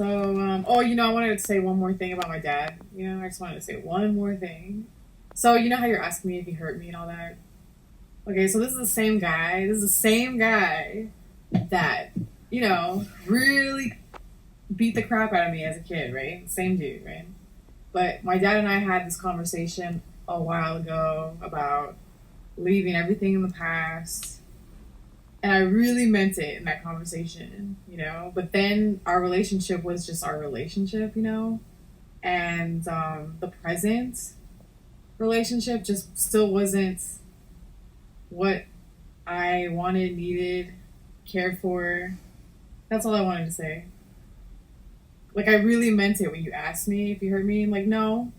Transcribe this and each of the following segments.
Oh, I wanted to say one more thing about my dad. I just wanted to say one more thing. So, you know how you're asking me if he hurt me and all that? Okay, so this is the same guy. This is the same guy that, really beat the crap out of me as a kid, right? Same dude, right? But my dad and I had this conversation a while ago about leaving everything in the past. And I really meant it in that conversation, But then our relationship was just our relationship, And the present relationship just still wasn't what I wanted, needed, cared for. That's all I wanted to say. Like, I really meant it when you asked me if you heard me. I'm like, no.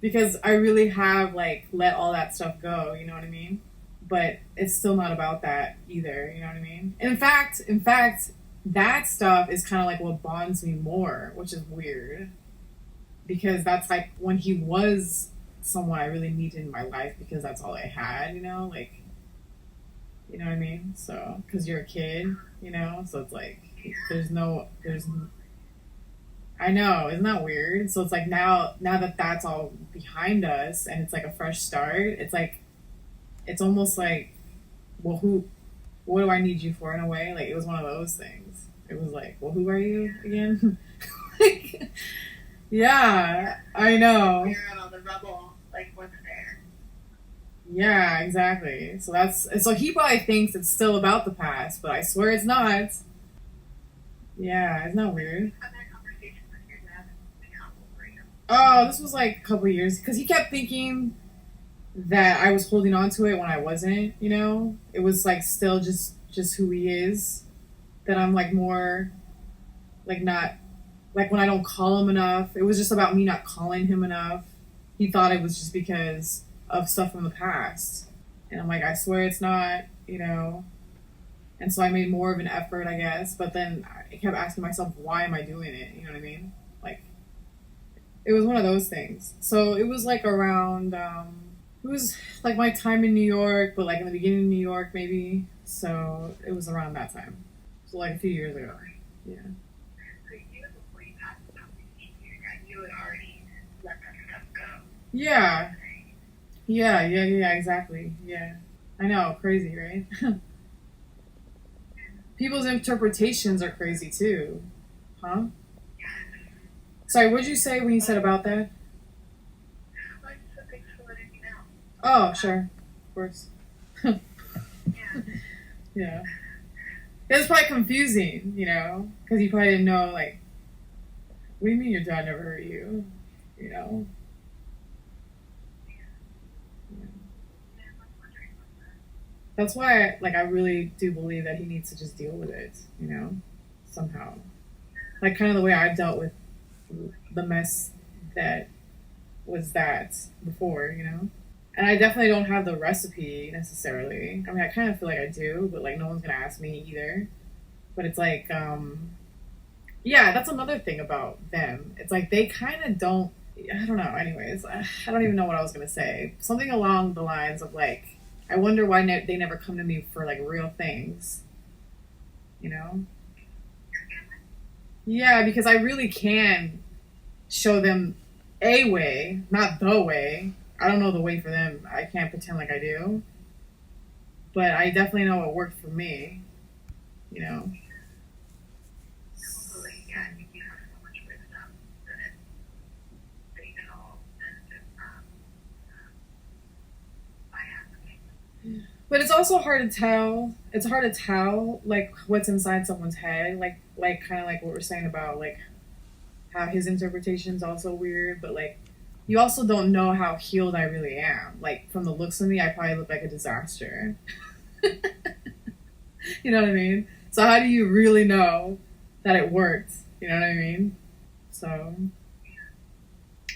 Because I really have, let all that stuff go, you know what I mean? But it's still not about that either, you know what I mean? And in fact, that stuff is kind of like what bonds me more, which is weird. Because that's like when he was someone I really needed in my life because that's all I had, you know what I mean? So, because you're a kid, so it's like, I know, isn't that weird? So it's like now that that's all behind us and it's like a fresh start, it's like, it's almost like, well, what do I need you for in a way? Like, it was one of those things. It was like, well, who are you again? Like, yeah, I know. You're on all the rubble, like, what's there? Yeah, exactly. So he probably thinks it's still about the past, but I swear it's not. Yeah, isn't that weird? Oh, this was like a couple years, because he kept thinking that I was holding on to it when I wasn't, It was like still just who he is. That I'm like more, like not, like when I don't call him enough, it was just about me not calling him enough. He thought it was just because of stuff from the past. And I'm like, I swear it's not, And so I made more of an effort, I guess. But then I kept asking myself, why am I doing it? You know what I mean? Like, it was one of those things. So it was like around, it was like my time in New York, but like in the beginning of New York, maybe. So it was around that time. So like a few years ago. Yeah. So even before you passed the conversation, you had already let that stuff go. Yeah. Yeah, exactly. Yeah. I know, crazy, right? People's interpretations are crazy too. Huh? Sorry, what did you say when you said about that? Thanks for letting me know. Oh, sure. Of course. Yeah. Yeah. It was probably confusing, because you probably didn't know, like, what do you mean your dad never hurt you? Yeah. That's why, I really do believe that he needs to just deal with it, somehow. Like, kind of the way I dealt with the mess that was that before, And I definitely don't have the recipe necessarily. I mean, I kind of feel like I do, but like no one's gonna ask me either. But it's like, yeah, that's another thing about them. It's like they kind of don't. I don't know. Anyways, I don't even know what I was gonna say. Something along the lines of like, I wonder why they never come to me for like real things. Yeah, because I really can show them a way, not the way. I don't know the way for them. I can't pretend like I do. But I definitely know what worked for me. Yeah, I think you have so much wisdom that it's signal and just by happening. But it's also hard to tell. It's hard to tell like what's inside someone's head. Like kind of like what we're saying about like how his interpretation's also weird, but like you also don't know how healed I really am. Like, from the looks of me, I probably look like a disaster. You know what I mean? So how do you really know that it worked? You know what I mean? So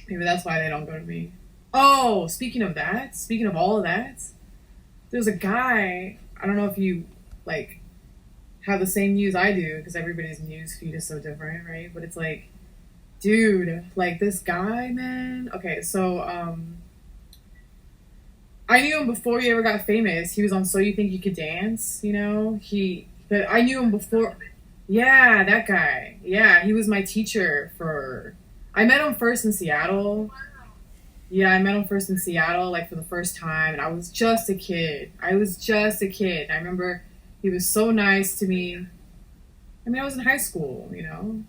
maybe that's why they don't go to me. Oh, speaking of all of that, there's a guy, I don't know if you, like, have the same news I do, because everybody's news feed is so different, right? But it's like, dude, like this guy, man. Okay, so I knew him before he ever got famous. He was on So You Think You Could Dance, But I knew him before. Yeah, that guy. Yeah, he was my teacher for. I met him first in Seattle. Wow. Yeah, I met him first in Seattle, like for the first time, and I was just a kid. I was just a kid. I remember he was so nice to me. I mean, I was in high school, you know,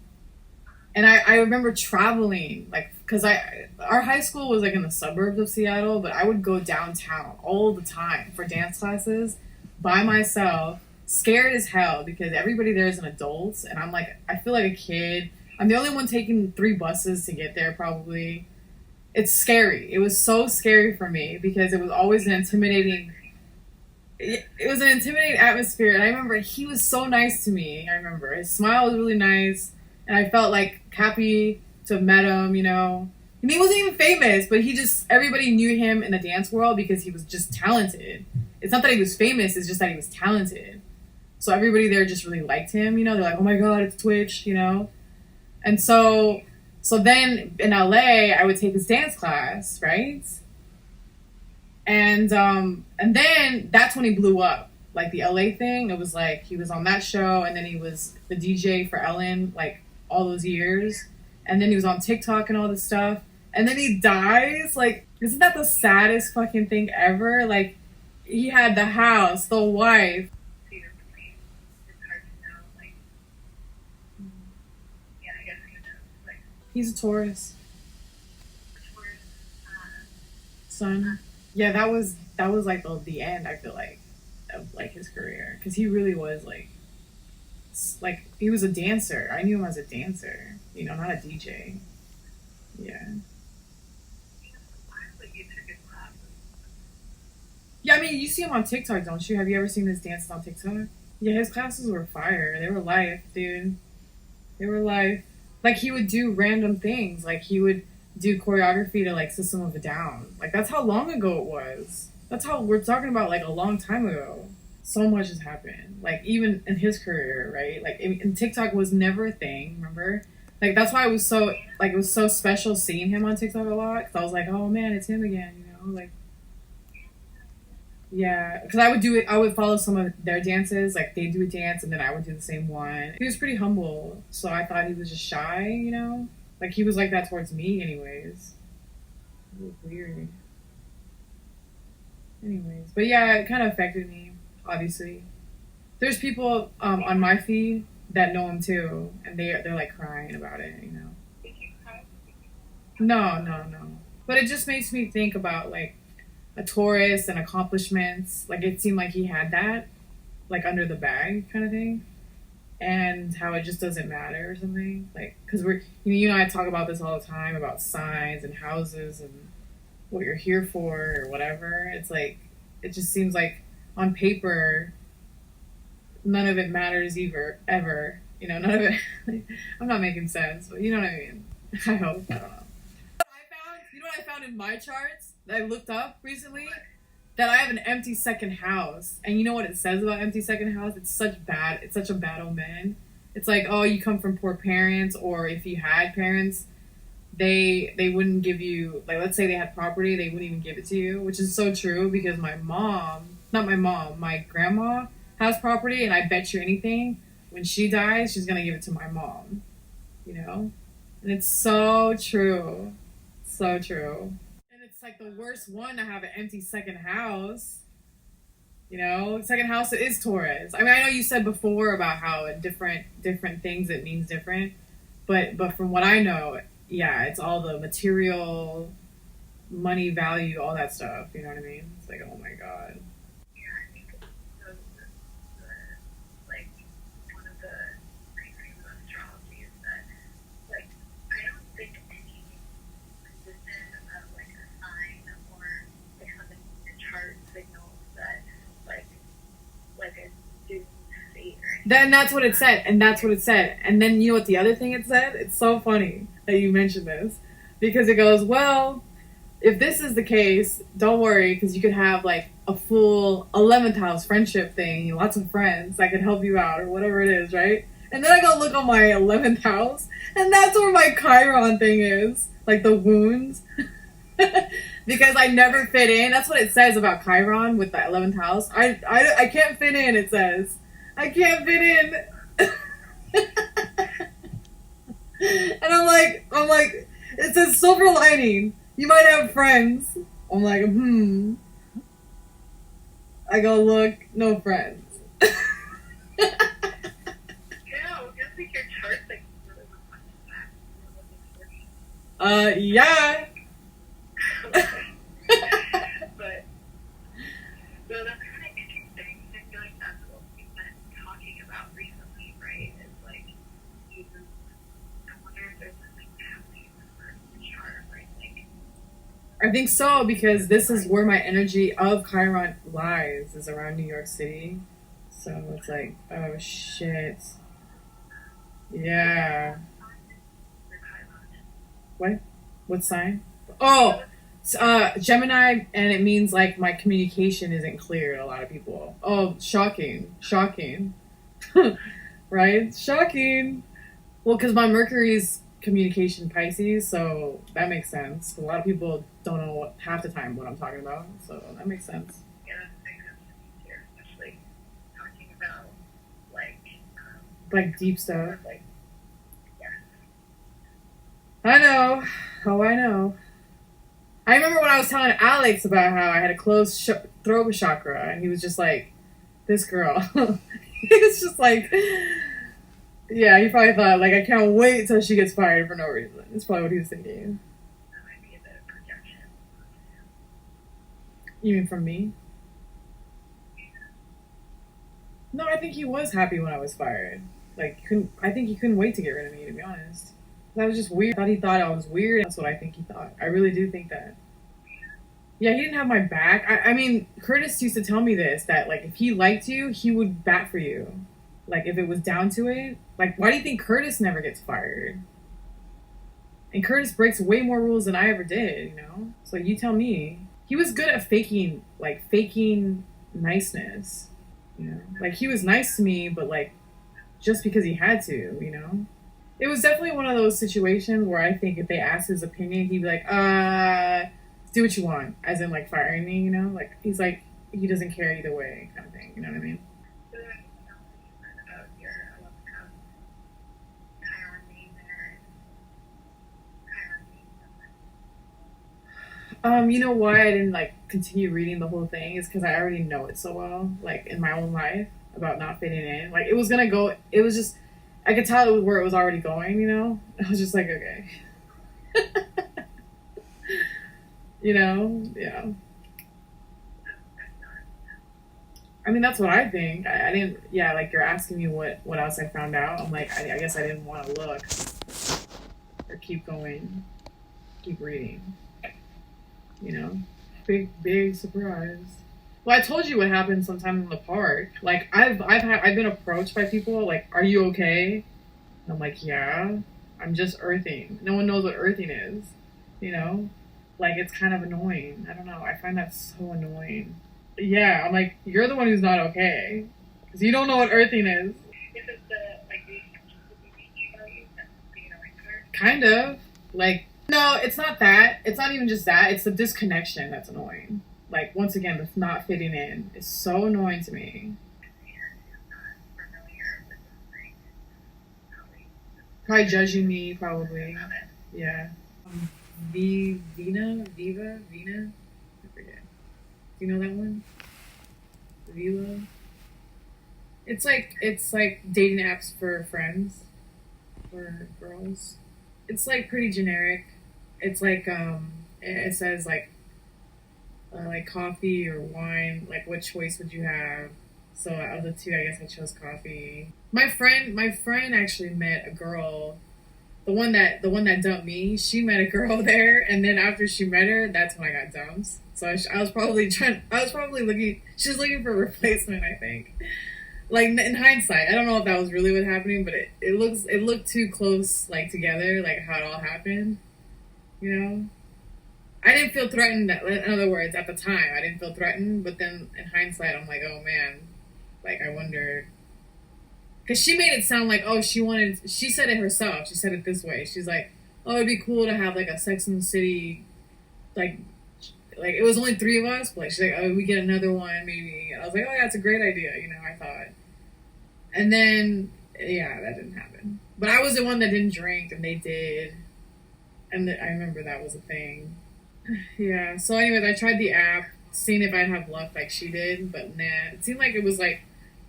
and I remember traveling, like, because our high school was like in the suburbs of Seattle, but I would go downtown all the time for dance classes by myself, scared as hell because everybody there is an adult, and I'm like, I feel like a kid. I'm the only one taking 3 buses to get there, probably. It's scary. It was so scary for me because it was always an intimidating. It was an intimidating atmosphere, and I remember he was so nice to me. I remember his smile was really nice, and I felt like happy to have met him. You know, and he wasn't even famous, but he just everybody knew him in the dance world because he was just talented. It's not that he was famous; it's just that he was talented. So everybody there just really liked him. You know, they're like, "Oh my God, it's Twitch," you know, and so then in LA, I would take his dance class, right? And then that's when he blew up. Like the LA thing, it was like he was on that show, and then he was the DJ for Ellen, like all those years, and then he was on TikTok and all this stuff, and then he dies. Like, isn't that the saddest fucking thing ever? Like, he had the house, the wife. To your point, it's hard to know, like, yeah, I guess who knows, like, He's a Taurus towards, son. Yeah, that was like the end. I feel like of like his career because he really was like he was a dancer. I knew him as a dancer, you know, not a DJ. Yeah. why would you took his classes? Yeah, I mean, you see him on TikTok, don't you? Have you ever seen his dances on TikTok? Yeah, his classes were fire. They were life, dude. They were life. Like, he would do random things. Like, he would do choreography to, like, System of a Down. Like, that's how long ago it was. That's how we're talking about, like, a long time ago. So much has happened. Like, even in his career, right? Like, and TikTok was never a thing, remember? Like, that's why it was so, like, it was so special seeing him on TikTok a lot. Because I was like, oh, man, it's him again, you know? Like, yeah, because I would do it. I would follow some of their dances. Like they do a dance, and then I would do the same one. He was pretty humble, so I thought he was just shy. You know, like he was like that towards me, anyways. It was weird. Anyways, but yeah, it kind of affected me. Obviously, there's people on my feed that know him too, and they're like crying about it. You know, Did you cry? no, no, no. But it just makes me think about like a Taurus and accomplishments. Like it seemed like he had that, like under the bag kind of thing, and how it just doesn't matter or something. Like because you know I talk about this all the time about signs and houses and what you're here for or whatever. It's like it just seems like on paper none of it matters either ever. You know, none of it. I'm not making sense, but you know what I mean. I hope. I don't know. You know what I found in my charts that I looked up recently? That I have an empty second house. And you know what it says about empty second house? It's such a bad omen. It's like, oh, you come from poor parents, or if you had parents, they wouldn't give you, like, let's say they had property, they wouldn't even give it to you, which is so true because my grandma has property, and I bet you anything, when she dies, she's gonna give it to my mom, you know? And it's so true. So true. And it's like the worst one to have an empty second house. You know, second house is Taurus. I mean, I know you said before about how at different things it means different, but from what I know, yeah, it's all the material, money, value, all that stuff. You know what I mean? It's like, oh my god. Yeah, I think like one of the nice things about astrology is that like I don't think any position of like a sign or like something in the chart signals that like a doom fate or anything. Then that's what it said, and that's what it said. And then you know what the other thing it said? It's so funny that you mentioned this because it goes, well, if this is the case, don't worry because you could have like a full 11th house friendship thing, lots of friends that could help you out or whatever it is, right? And then I go look on my 11th house, and that's where my Chiron thing is, like the wounds. Because I never fit in. That's what it says about Chiron with the 11th house. I can't fit in, it says. I can't fit in. And I'm like, it says silver lining. You might have friends. I'm like, I go look, no friends. Yeah, just like your chart's like really much back. Yeah. But so that's kind of interesting. I feel like that's what we've been talking about recently, right? Is like, I wonder if there's something happening in the first chart, right? Like, I think so, because this is where my energy of Chiron lies, is around New York City. So it's like, oh shit. Yeah. your Chiron. What? What sign? Oh, Gemini, and it means like my communication isn't clear to a lot of people. Oh, shocking. Shocking. Right? Shocking. Well, because my Mercury's communication Pisces, so that makes sense. A lot of people don't know half the time what I'm talking about, so that makes sense. Yeah, that makes sense to me here, especially talking about like, Like deep stuff. like, yeah. I know. Oh, I know. I remember when I was telling Alex about how I had a closed throat chakra, and he was just like, "This girl." He was just like, yeah, he probably thought, like, I can't wait till she gets fired for no reason. That's probably what he was thinking. That might be a bit of projection. You mean from me? No, I think he was happy when I was fired. Like, I think he couldn't wait to get rid of me, to be honest. That was just weird. He thought I was weird. That's what I think he thought. I really do think that. Yeah, he didn't have my back. I mean, Curtis used to tell me this, that, like, if he liked you, he would bat for you. Like, if it was down to it. Like, why do you think Curtis never gets fired? And Curtis breaks way more rules than I ever did, you know? So you tell me. He was good at faking niceness. You know? Like, he was nice to me, but, like, just because he had to, you know? It was definitely one of those situations where I think if they asked his opinion, he'd be like, do what you want. As in, like, firing me, you know? Like, he's like, he doesn't care either way, kind of thing. You know what I mean? So there's something else that you said about your, I love to have Chiron being there and Chiron being something. You know why I didn't, like, continue reading the whole thing is because I already know it so well, like, in my own life, about not fitting in. Like, it was gonna go, it was just, I could tell it was where it was already going, you know? I was just like, okay. You know? Yeah. I mean, that's what I think. I didn't, yeah, like, you're asking me what else I found out. I'm like, I guess I didn't want to look or keep going, keep reading. You know? Big surprise. Well, I told you what happened sometime in the park. Like, I've been approached by people, like, are you okay? And I'm like, yeah, I'm just earthing. No one knows what earthing is, you know? Like, it's kind of annoying. I don't know. I find that so annoying. Yeah, I'm like, you're the one who's not okay. Because you don't know what earthing is. Is it the, like, the you value that's being annoying to her? Kind of. Like, no, it's not that. It's not even just that. It's the disconnection that's annoying. Like, once again, the not fitting in is so annoying to me. Probably judging me, probably. Yeah. Viva? I forget. Do you know that one? Vila? It's like dating apps for friends, for girls. It's like pretty generic. It's like, it says like coffee or wine, like what choice would you have? So out of the two, I guess I chose coffee. My friend actually met a girl. The one that dumped me, she met a girl there, and then after she met her, that's when I got dumped. So I was probably looking. She was looking for a replacement, I think. Like, in hindsight, I don't know if that was really what happened, but it looked too close, like, together, like how it all happened. You know. I didn't feel threatened. In other words, at the time, I didn't feel threatened. But then, in hindsight, I'm like, oh man, like, I wonder. Because she made it sound like, oh, she said it herself. She said it this way. She's like, oh, it'd be cool to have, like, a Sex and the City, like it was only 3 of us, but, like, she's like, oh, we get another one, maybe. And I was like, oh, yeah, that's a great idea, you know, I thought. And then Yeah, that didn't happen. But I was the one that didn't drink, and they did. And I remember that was a thing. Yeah. So, anyways, I tried the app, seeing if I'd have luck like she did, but nah. It seemed like it was like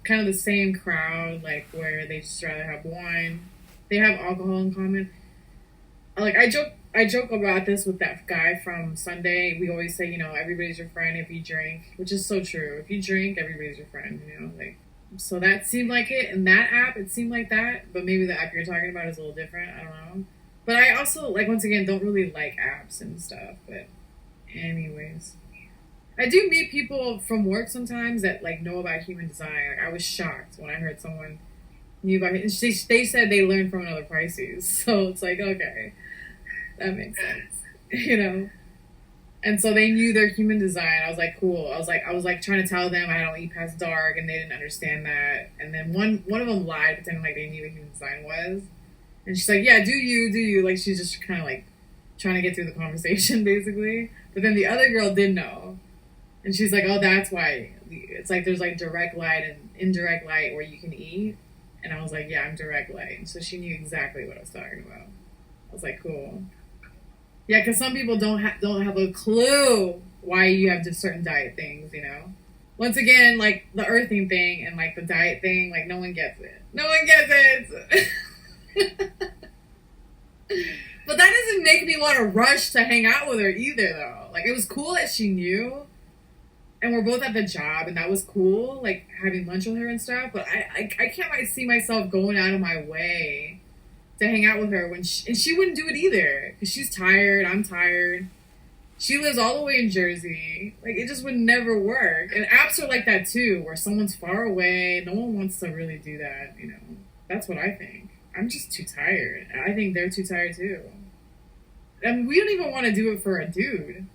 kind of the same crowd, like where they just rather have wine. They have alcohol in common. Like I joke about this with that guy from Sunday. We always say, everybody's your friend if you drink, which is so true. If you drink, everybody's your friend. Like so that seemed like it. In that app, it seemed like that. But maybe the app you're talking about is a little different. I don't know. But I also like once again don't really like apps and stuff. But anyways, I do meet people from work sometimes that like know about human design. Like I was shocked when I heard someone knew about it. And they said they learned from another Pisces. So it's like okay. That makes sense. And so they knew their human design. I was like, cool. I was like trying to tell them I don't eat past dark, and they didn't understand that. And then one of them lied, pretending like they knew what human design was. And she's like, yeah, do you? Like she's just kind of like trying to get through the conversation, basically. But then the other girl did know, and she's like, oh, that's why. It's like there's like direct light and indirect light where you can eat. And I was like, yeah, I'm direct light. And so she knew exactly what I was talking about. I was like, cool. Yeah, because some people don't have a clue why you have just certain diet things, Once again, like the earthing thing and like the diet thing, like no one gets it. No one gets it. But that doesn't make me want to rush to hang out with her either, though. Like it was cool that she knew, and we're both at the job, and that was cool, like having lunch with her and stuff. But I can't like see myself going out of my way to hang out with her when she wouldn't do it either because she's tired. I'm tired. She lives all the way in Jersey. Like it just would never work. And apps are like that too, where someone's far away. No one wants to really do that. That's what I think. I'm just too tired. I think they're too tired too. And we don't even want to do it for a dude.